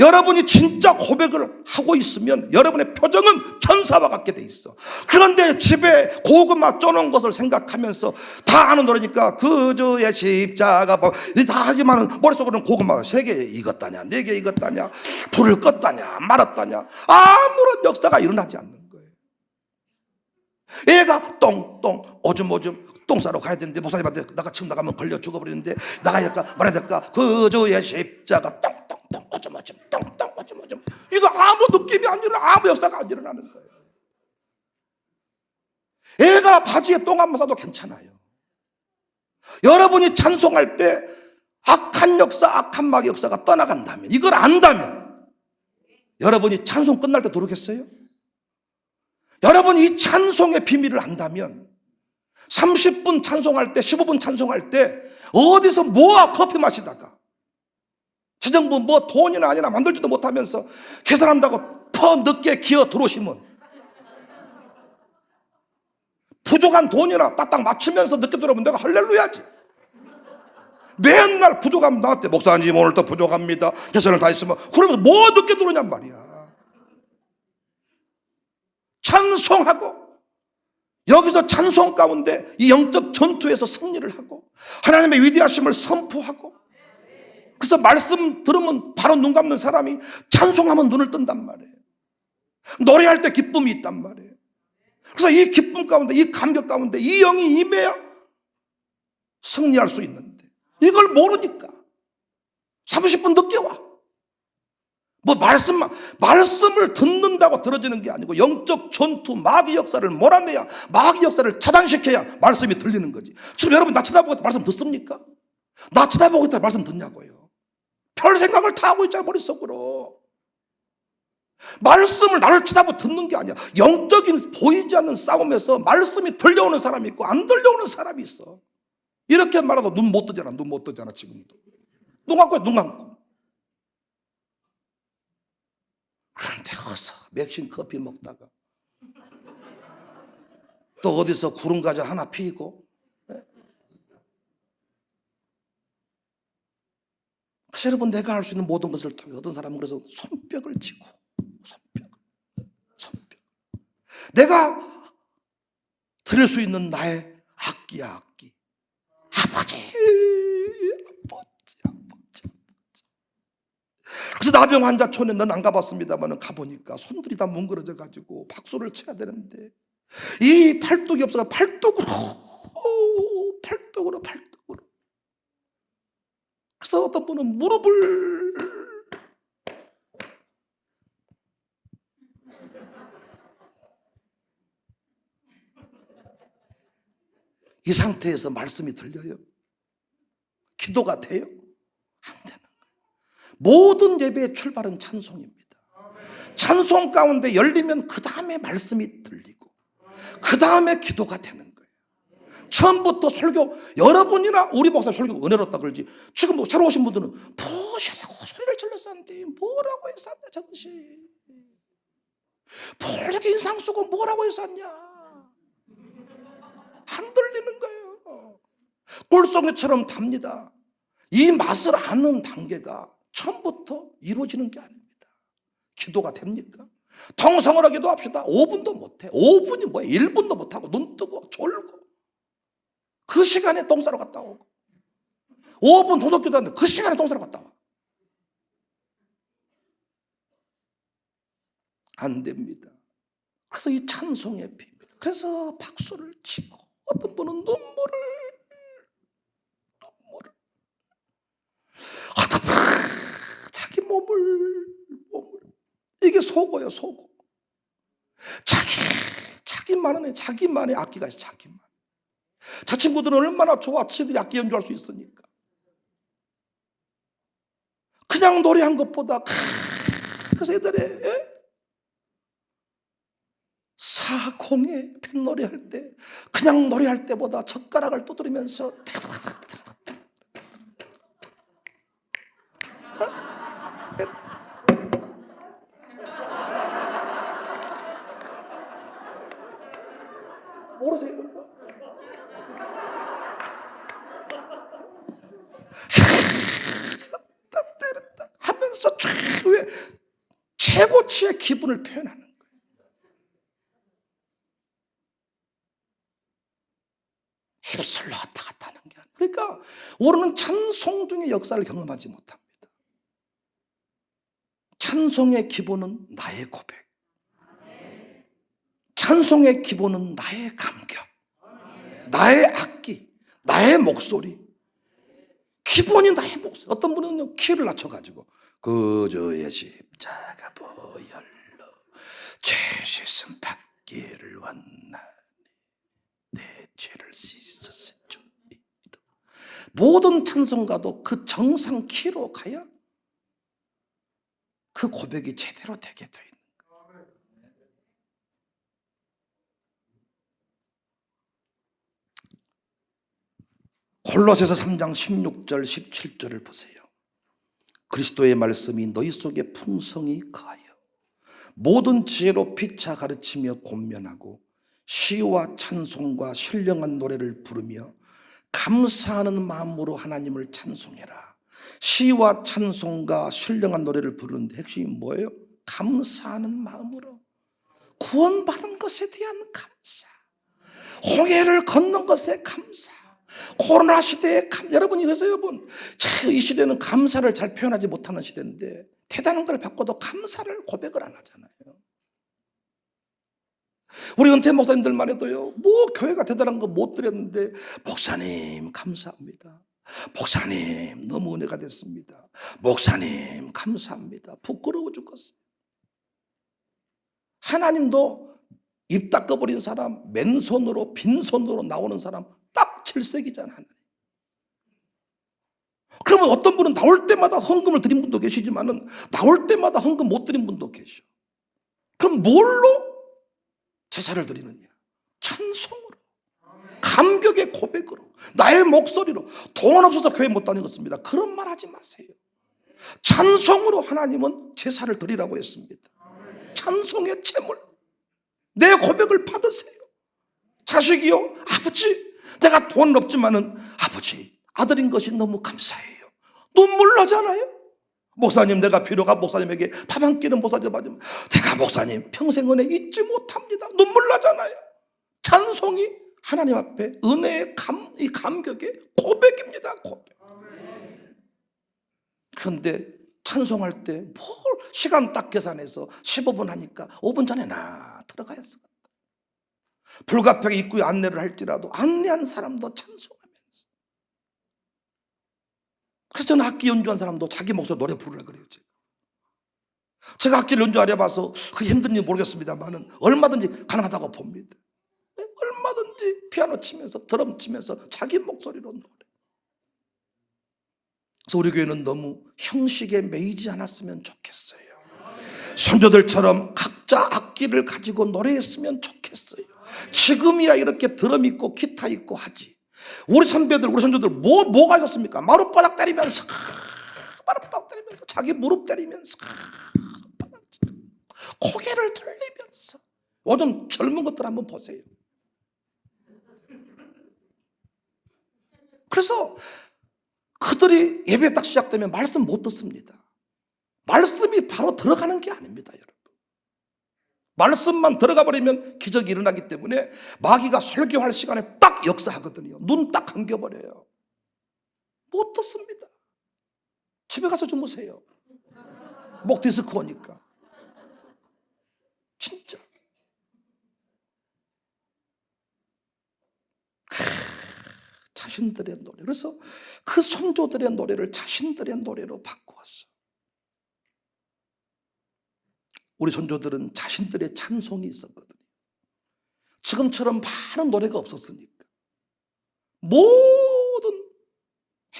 여러분이 진짜 고백을 하고 있으면 여러분의 표정은 천사와 같게 돼 있어. 그런데 집에 고구마 쪄놓은 것을 생각하면서 다 아는 노래니까 그저의 십자가 다 하지만 머릿속으로는 고구마가 3개 익었다냐 4개 익었다냐 불을 껐다냐 말았다냐 아무런 역사가 일어나지 않는 거예요. 애가 똥똥 오줌 똥 싸러 가야 되는데 목사님한테 나가 지금 나가면 걸려 죽어버리는데 나가야 될까 말아야 될까 그저의 십자가 똥똥 오줌 똥똥 오줌 이거 아무 느낌이 안 일어나. 아무 역사가 안 일어나는 거예요. 애가 바지에 똥 한 번 싸도 괜찮아요. 여러분이 찬송할 때 악한 역사, 악한 마귀 역사가 떠나간다면, 이걸 안다면 여러분이 찬송 끝날 때 도르겠어요? 여러분이 이 찬송의 비밀을 안다면 30분 찬송할 때, 15분 찬송할 때 어디서 뭐와 커피 마시다가 지정부 뭐 돈이나 아니나 만들지도 못하면서 계산한다고 퍼 늦게 기어 들어오시면 부족한 돈이나 딱딱 맞추면서 늦게 들어오면 내가 할렐루야지. 맨날 부족하면 나한테 목사님 오늘 또 부족합니다, 최선을 다했으면, 그러면서 뭐 늦게 들어오냔 말이야. 찬송하고 여기서 찬송 가운데 이 영적 전투에서 승리를 하고 하나님의 위대하심을 선포하고, 그래서 말씀 들으면 바로 눈 감는 사람이 찬송하면 눈을 뜬단 말이에요. 노래할 때 기쁨이 있단 말이에요. 그래서 이 기쁨 가운데, 이 감격 가운데 이 영이 임해야 승리할 수 있는데, 이걸 모르니까 30분 늦게 와. 뭐 말씀을 듣는다고 들어지는 게 아니고 영적 전투, 마귀 역사를 몰아내야, 마귀 역사를 차단시켜야 말씀이 들리는 거지. 지금 여러분 나 쳐다보고 있다 말씀 듣습니까? 나 쳐다보고 있다 말씀 듣냐고요. 별 생각을 다 하고 있잖아, 머릿속으로. 말씀을 나를 쳐다보고 듣는 게 아니야. 영적인 보이지 않는 싸움에서 말씀이 들려오는 사람이 있고 안 들려오는 사람이 있어. 이렇게 말해도 눈 못 뜨잖아. 눈 못 뜨잖아. 지금도 눈 감고 해, 눈 감고. 그런데 어서 맥신 커피 먹다가 또 어디서 구름 과자 하나 피고, 그래서 여러분, 내가 할 수 있는 모든 것을 통해 어떤 사람은 그래서 손뼉을 치고, 손뼉. 내가 드릴 수 있는 나의 악기야, 악기. 아버지. 그래서 나병 환자촌에 넌 안 가봤습니다만 가보니까 손들이 다 뭉그러져 가지고 박수를 쳐야 되는데 이 팔뚝이 없어서 팔뚝으로. 그래서 어떤 분은 무릎을 이 상태에서 말씀이 들려요? 기도가 돼요? 안 되는 거예요. 모든 예배의 출발은 찬송입니다. 찬송 가운데 열리면 그 다음에 말씀이 들리고 그 다음에 기도가 되는 거예요. 처음부터 설교, 여러분이나 우리 목사 설교 은혜롭다 그러지, 지금 뭐 새로 오신 분들은 보시라고 소리를 질렀었는데 뭐라고 했었냐, 저것이 이렇게 인상 쓰고 뭐라고 했었냐, 안 들리는 거예요. 꿀송이처럼 답니다. 이 맛을 아는 단계가 처음부터 이루어지는 게 아닙니다. 기도가 됩니까? 통성으로 기도합시다. 5분도 못해. 5분이 뭐야, 1분도 못하고 눈 뜨고 졸고 그 시간에 똥 싸러 갔다 오고, 5분 도덕 기도하는데 그 시간에 똥 싸러 갔다 와. 안 됩니다. 그래서 이 찬송의 비밀, 그래서 박수를 치고 어떤 분은 눈물을 하다 자기 몸을 이게 속어요, 속어. 자기만의 악기가 있어, 자기만. 저 친구들은 얼마나 좋아, 지들이 악기 연주할 수 있으니까. 그냥 노래한 것보다 그래서 애들에 사공에 뱃노래할 때 그냥 노래할 때보다 젓가락을 두드리면서 모르세요? 하면서 왜 최고치의 기분을 표현하는 거예요. 입술 넣었다 갔다 하는 게 아니에요. 그러니까 우리는 찬송 중의 역사를 경험하지 못합니다. 찬송의 기본은 나의 고백, 찬송의 기본은 나의 감격, 나의 악기, 나의 목소리. 기본이 나의 목소리. 어떤 분은요, 키를 낮춰가지고 그저의 십자가 보혈로 죄 씻음 받기를 원하니 내 죄를 씻으시죠. 모든 찬송가도 그 정상 키로 가야 그 고백이 제대로 되게 돼 있는 거예요. 골로새서 3장 16절 17절을 보세요. 그리스도의 말씀이 너희 속에 풍성히 거하여 모든 지혜로 피차 가르치며 권면하고 시와 찬송과 신령한 노래를 부르며 감사하는 마음으로 하나님을 찬송해라. 시와 찬송과 신령한 노래를 부르는데 핵심이 뭐예요? 감사하는 마음으로. 구원받은 것에 대한 감사, 홍해를 건넌 것에 감사, 코로나 시대에 여러분이 그래서 여러분 이 시대는 감사를 잘 표현하지 못하는 시대인데 대단한 걸 받고도 감사를 고백을 안 하잖아요. 우리 은퇴 목사님들만 해도요, 뭐 교회가 대단한 거 못 드렸는데 목사님 감사합니다. 목사님 너무 은혜가 됐습니다. 목사님 감사합니다. 부끄러워 죽겠어요. 하나님도 입 닦아버린 사람, 맨손으로 빈손으로 나오는 사람 딱 질색이잖아. 하나님. 그러면 어떤 분은 나올 때마다 헌금을 드린 분도 계시지만은 나올 때마다 헌금 못 드린 분도 계셔. 그럼 뭘로 제사를 드리느냐? 찬송으로, 감격의 고백으로, 나의 목소리로. 돈 없어서 교회 못 다니겠습니다. 그런 말 하지 마세요. 찬송으로 하나님은 제사를 드리라고 했습니다. 찬송의 제물, 내 고백을 받으세요. 자식이요, 아버지 내가 돈 없지만은 아버지 아들인 것이 너무 감사해요. 눈물 나잖아요. 목사님 내가 비로가 목사님에게 밥 한 끼는 못 사줘봤지만 내가 목사님 평생 은혜 잊지 못합니다. 눈물 나잖아요. 찬송이 하나님 앞에 은혜의 이 감격의 고백입니다. 고백. 그런데 찬송할 때 뭘 시간 딱 계산해서 15분 하니까 5분 전에 나 들어가야 했어. 불가평 입구에 안내를 할지라도 안내한 사람도 찬송하면서. 그래서 저는 악기 연주한 사람도 자기 목소리로 노래 부르라 그래요. 제가 악기를 연주하려 봐서 그게 힘든지 모르겠습니다만은 얼마든지 가능하다고 봅니다. 얼마든지 피아노 치면서 드럼 치면서 자기 목소리로 노래. 그래서 우리 교회는 너무 형식에 매이지 않았으면 좋겠어요. 선조들처럼 각자 악기를 가지고 노래했으면 좋겠어요. 지금이야 이렇게 드럼 있고 기타 있고 하지. 우리 선배들, 우리 선조들 뭐가 하셨습니까? 마룻바닥 때리면서, 마룻바닥 때리면서, 자기 무릎 때리면서, 고개를 돌리면서. 요즘 젊은 것들 한번 보세요. 그래서 그들이 예배 딱 시작되면 말씀 못 듣습니다. 말씀이 바로 들어가는 게 아닙니다, 여러분. 말씀만 들어가 버리면 기적이 일어나기 때문에 마귀가 설교할 시간에 딱 역사하거든요. 눈 딱 감겨버려요. 못 듣습니다. 집에 가서 주무세요. 목 디스크 오니까. 진짜. 자신들의 노래. 그래서 그 선조들의 노래를 자신들의 노래로 바꾸었어. 우리 선조들은 자신들의 찬송이 있었거든요. 지금처럼 많은 노래가 없었으니까. 모든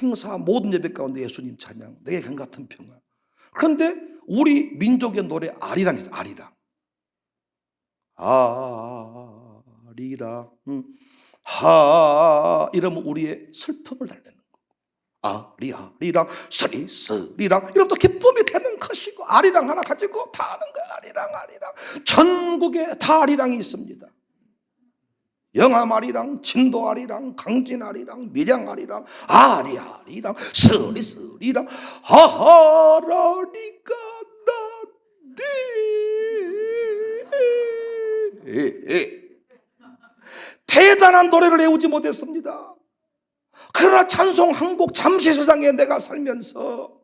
행사, 모든 예배 가운데 예수님 찬양, 내게 강 같은 평화. 그런데 우리 민족의 노래 아리랑이죠. 아리랑. 아리랑. 이러면 우리의 슬픔을 달래는 거고, 아리랑 스리스리랑 이러면 또 기쁨이 되는 것이고, 아리랑 하나 가지고 다 하는 거야. 아리랑. 전국에 다 아리랑이 있습니다. 영암 아리랑, 진도 아리랑, 강진 아리랑, 밀양 아리랑, 아리랑, 스리스리랑, 하하라니까 나네. 대단한 노래를 외우지 못했습니다. 그러나 찬송 한 곡 잠시 세상에 내가 살면서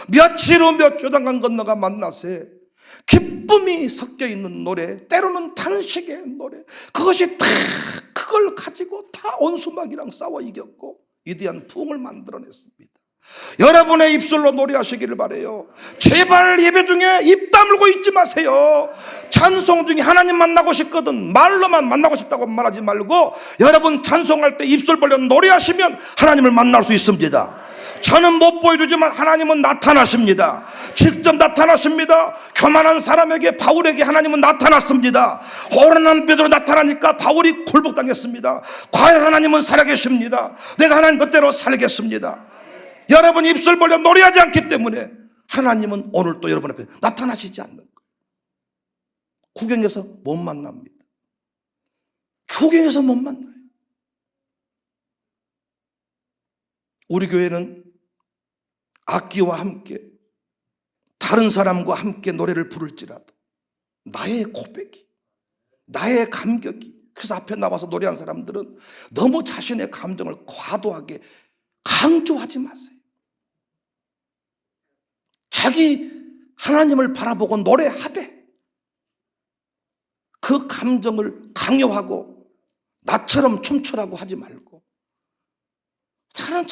며칠 후 몇 조당간 건너가 만나세 기쁨이 섞여 있는 노래, 때로는 탄식의 노래, 그것이 다 그걸 가지고 다 온수막이랑 싸워 이겼고 위대한 부흥을 만들어냈습니다. 여러분의 입술로 노래하시기를 바라요. 제발 예배 중에 입 다물고 있지 마세요. 찬송 중에 하나님 만나고 싶거든 말로만 만나고 싶다고 말하지 말고 여러분 찬송할 때 입술 벌려 노래하시면 하나님을 만날 수 있습니다. 저는 못 보여주지만 하나님은 나타나십니다. 직접 나타나십니다. 교만한 사람에게 바울에게 하나님은 나타났습니다. 호련한 베드로 나타나니까 바울이 굴복당했습니다. 과연 하나님은 살아계십니다. 내가 하나님 뜻대로 살겠습니다. 여러분 입술 벌려 노래하지 않기 때문에 하나님은 오늘 또 여러분 앞에 나타나시지 않는 거예요. 구경해서 못 만납니다. 구경해서 못 만나요. 우리 교회는 악기와 함께 다른 사람과 함께 노래를 부를지라도 나의 고백이, 나의 감격이, 그래서 앞에 나와서 노래한 사람들은 너무 자신의 감정을 과도하게 강조하지 마세요. 자기 하나님을 바라보고 노래하되 그 감정을 강요하고 나처럼 춤추라고 하지 말고, 저는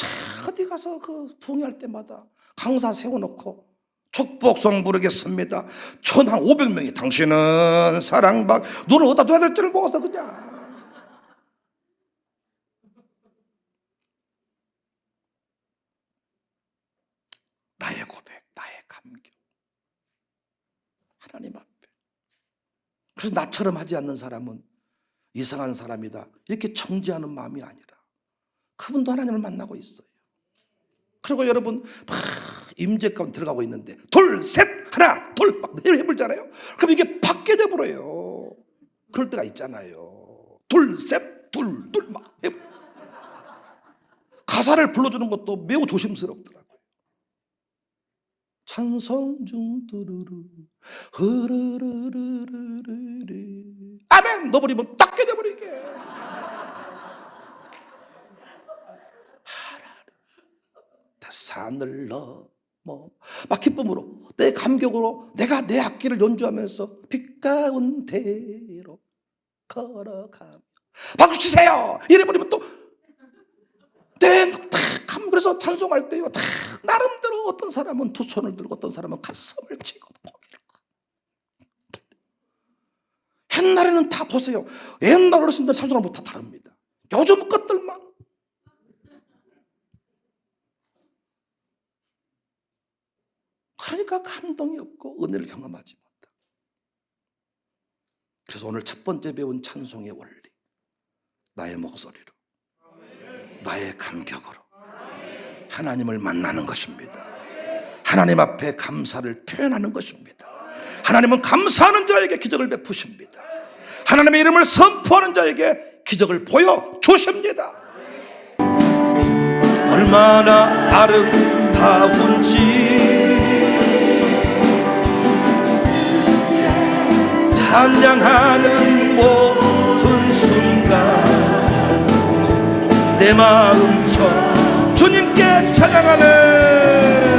어디 가서 그 부흥할 때마다 강사 세워놓고 축복송 부르겠습니다. 천 한 500명이 당신은 사랑받 눈을 어디다 둬야 될 줄 모르겠어 그냥. 나의 고백, 나의 감격, 하나님 앞에. 그래서 나처럼 하지 않는 사람은 이상한 사람이다 이렇게 정죄하는 마음이 아니라 그분도 하나님을 만나고 있어요. 그리고 여러분 막 임재 가운데 들어가고 있는데 둘, 셋, 하나, 둘 막 해보잖아요. 그럼 이게 바뀌어져 버려요. 그럴 때가 있잖아요. 둘, 셋, 둘, 둘 막 해보. 가사를 불러주는 것도 매우 조심스럽더라고요. 찬송 중 뚜루루 흐르르르르르 아멘 넣어버리면 딱 깨져버리게. 산을 넘어 막 기쁨으로 내 감격으로 내가 내 악기를 연주하면서 빛 가운데로 걸어가며 박수 치세요 이래버리면 또 그래서 찬송할 때요 다 나름대로 어떤 사람은 두 손을 들고 어떤 사람은 가슴을 치고 고개를. 옛날에는 다 보세요. 옛날 어르신들 찬송하면 다 다릅니다. 요즘 것들만 그러니까 감동이 없고 은혜를 경험하지 못한다. 그래서 오늘 첫 번째 배운 찬송의 원리, 나의 목소리로 나의 감격으로 하나님을 만나는 것입니다. 하나님 앞에 감사를 표현하는 것입니다. 하나님은 감사하는 자에게 기적을 베푸십니다. 하나님의 이름을 선포하는 자에게 기적을 보여주십니다. 얼마나 아름다운지 찬양하는 모든 순간 내 마음처럼 주님께 찬양하는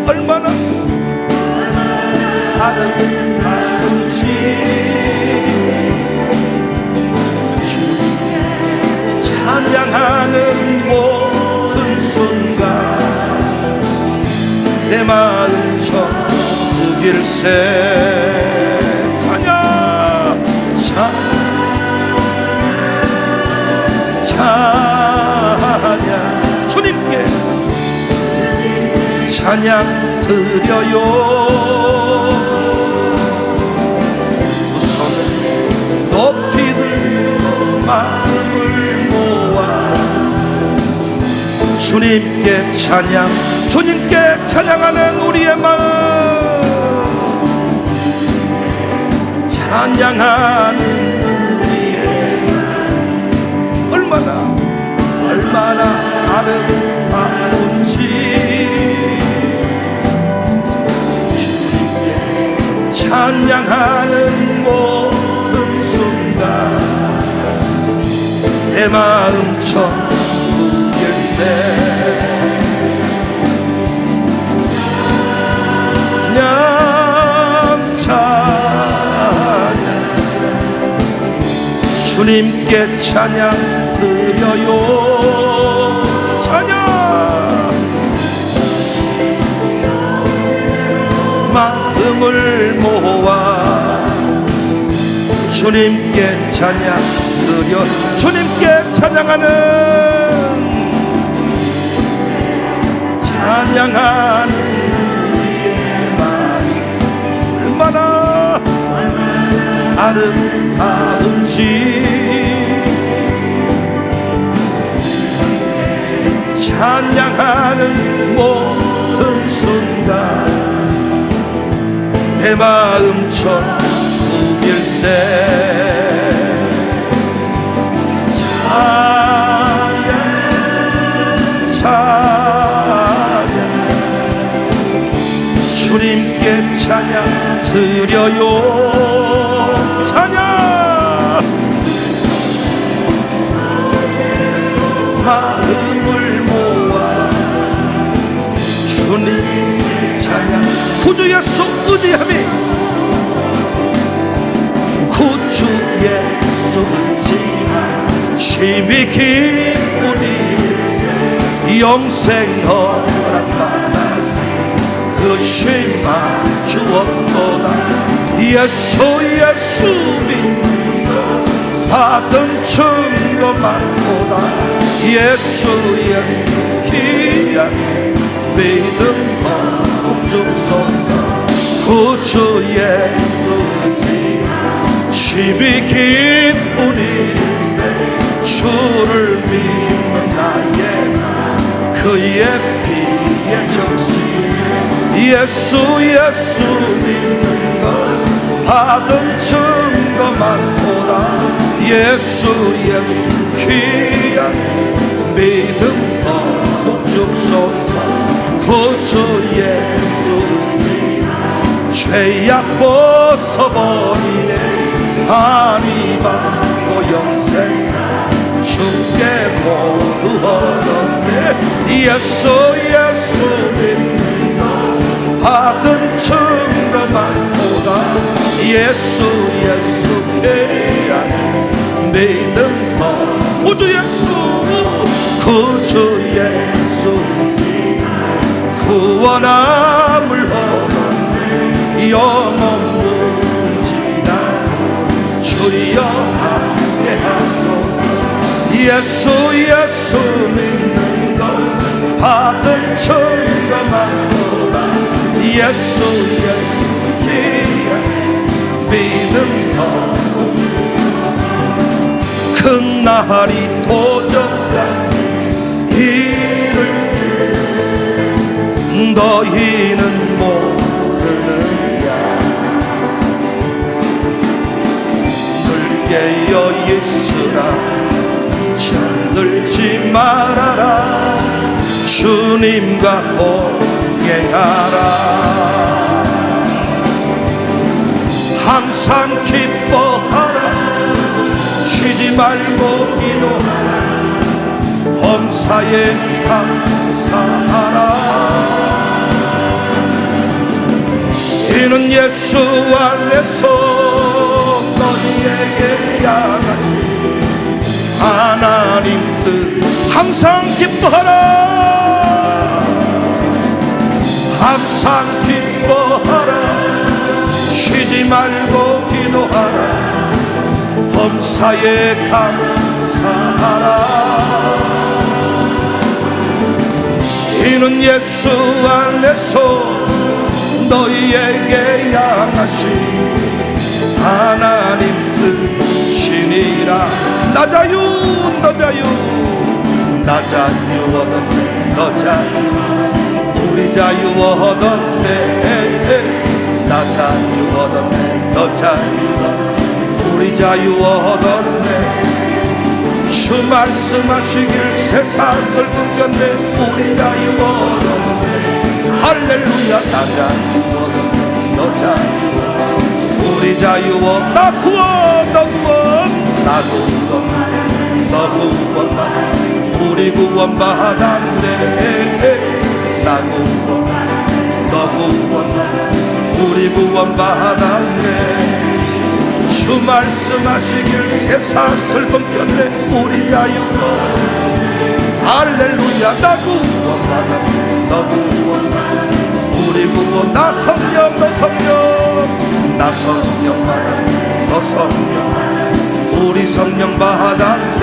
얼마나 아름다운지 찬양하는 모든 순간 내 마음처럼 부길새 찬양 주님께 찬양 드려요. 두 손을 높이 들고 마음을 모아 주님께 찬양하는 우리의 마음 찬양하는 우리의 마음 얼마나 아름다운지 주님께 찬양하는 모든 순간 내 마음처럼 부길새 찬양 주님께 찬양 드려요. 찬양. 마음을 모아 주님께 찬양 드려. 주님께 찬양하는 우리의 마음 얼마나 아름다운지 찬양하는 모든 순간 내 마음 천국일세. 찬양 찬양 주님께 찬양 드려요. 찬양. 마음을 모아 주님께 찬양. 구주 예수 의지함이 구주 예수 의지함 심히 기쁘니 영생 허락받았으 의심만 주었도다. 예수 예수 믿는 것 받은 증거만보다 예수 예수 귀한 믿음 더 주소서. 구주 예수 심히 기쁜 일세 주를 믿는 나의 그의 피의 정신 예수 예수 믿는 것 받은 증거만보다 예수 예수 귀한 믿음 더 주소서. 구주 예수 죄악 벗어버리네 안위 받고 영생 주께 모두 얻었네. 예수 예수 믿는 것 받은 증거만보다 예수 예수 귀한 믿음 더 구주 예수 구주 예수 구원함을 얻었네. 영원 무지나 주여 함께 하소서. 예수 예수 믿는 것 받은 증거만보다 예수 예수 귀한 믿음 더 큰 날이 도전까지 이를 주 너희는 모르느냐. 늘 깨어 있으라 잠들지 말아라 주님과 동행하라. 항상 기뻐하라 쉬지 말고 기도하라 범사에 감사하라. 이는 예수 안에서 너희에게 향하신 하나님 뜻. 항상 기뻐하라 항상 기뻐하라 쉬지 말고 기도하라 범사에 감사하라. 이는 예수 안에서 너희에게 향하신 하나님 뜻이니라. 나 자유 너 자유 나 자유 얻었네 너 자유 우리 자유 얻었네. 나 자유 얻었네 너 자유 우리 자유 얻었네. 주 말씀하시길 새사슬 끊겼네 우리 자유 얻었네. 할렐루야 나 자유 얻었네 너 자유 우리 자유 나 구원 너 구원 나도 구원 너 구원 우리 구원 받았네. 나 구원 너 구원 우리 구원 받았네. 주 주 말씀하시길 쇠사슬 끊겼네 우리 자유로 할렐루야. 나 구원받아 너 구원받아 우리 구원 나 성령 너 성령 나 성령 받아 너 성령 우리 성령 받았네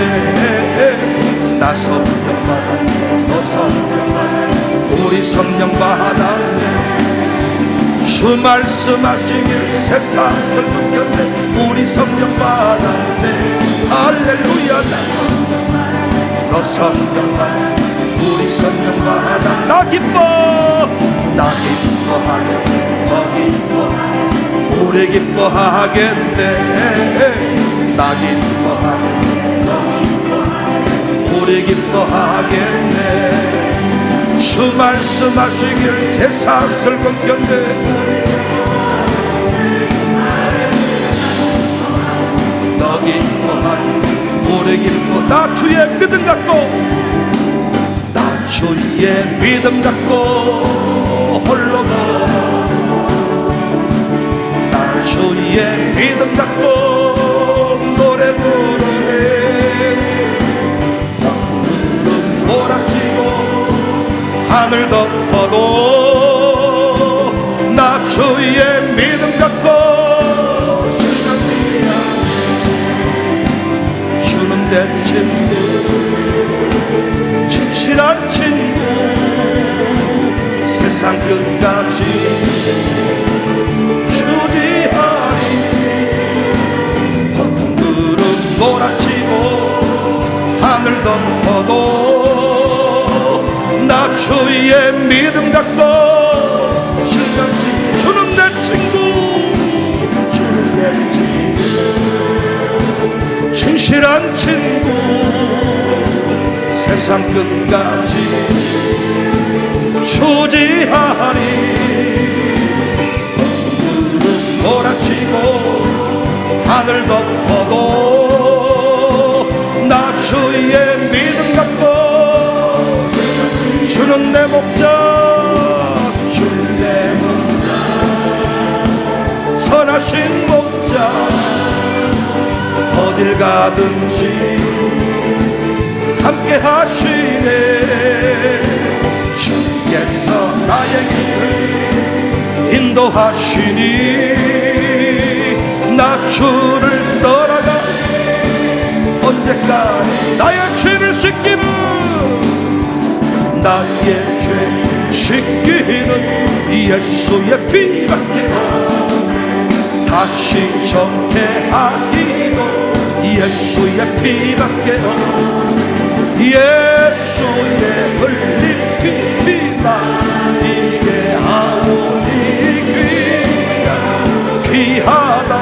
나 성령 받아 너 성령 받아 우리 성령 받았네 주 말씀하시길 쇠사슬 끊겼네 우리 성령 받았네 할렐루야. 나 성령 받아 너 성령 받아 우리 성령 받아 나 기뻐 나 기뻐하겠네 너 기뻐 우리 기뻐하겠네 나 기뻐하겠네 너 기뻐 우리 기뻐하겠네 주 말씀하시길 쇠사슬 끊겼네 너 기뻐하니 우리 기뻐 나 주의 믿음 갖고 나 주의 믿음 갖고 홀로 나 주의 믿음 갖고 노래 부르네 구름 몰아치고 하늘 덮어도 나 주의 믿음 갖고 실망치 않네 주는 내 친구 진실한 친구 세상 끝까지 주지하리 덮은 구름 몰아치고 하늘 덮어도 나 주의 믿음 갖고 실망치 주는 내 친구 주는 내 친구 진실한 친구 세상 끝까지 주지하리 구름 몰아치고 하늘 덮어도 나 주의 믿음 갖고 주는 내 목자 주는 내 목자 선하신 목자 어딜 가든지 함께 하시네 주께서 나의 길을 인도하시니 나 주를 떠나가 언제까지 나의 죄를 씻기는 나의 죄 씻기는 예수의 피밖에 다시 좋게 하기도 예수의 피밖에 예수의 흘린 피가 이게 아무리 귀하다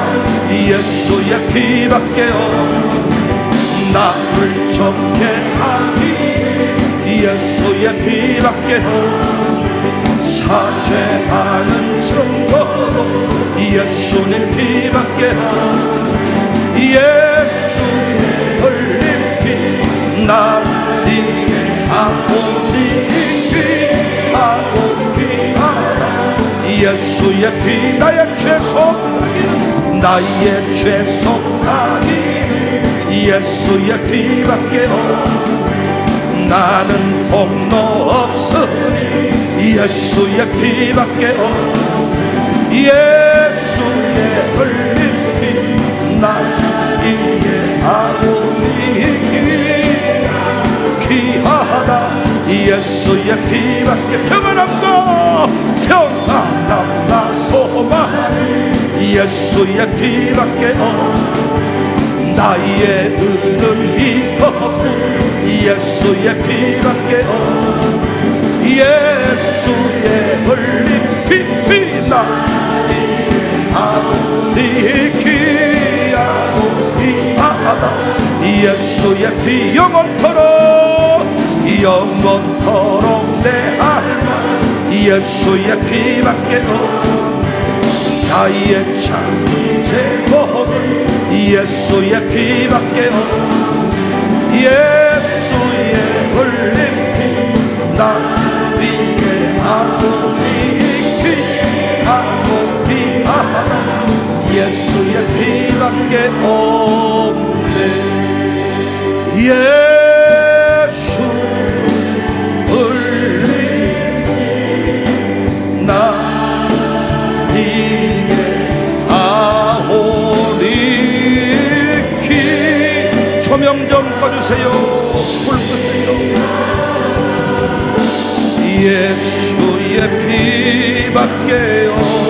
예수의 피밖에 나를 좋게 하기 예수의 피밖에 사죄하는 증거도 예수님 피밖에 예수의 흘린 피 나에게 아무리 귀하다 예수의 피 나의 죄 속하기 나의 죄 속하기 예수의 피밖에 나는 폭로 없으니 예수의 피밖에 예수의 흘린 피 나에게 아무리 귀하다 예수의 피밖에 평안함과 나 소망 예수의 피밖에 나의 의는 이것뿐 예수의 피밖에 예수의 흘린 피 나에게 아무리 귀하고 귀하다 예수의 피 영원토록 내 알마 예수의 피밖에 나의 참 제복은 예수의 피밖에 예수의 흘린 피 나에게 아무리 귀하고 귀하다 예수의 피 피밖에 없네. 예수 흘림 나 비게 하오니. 키 조명 좀 꺼주세요. 불 끄세요. 예수의 피밖에 없네.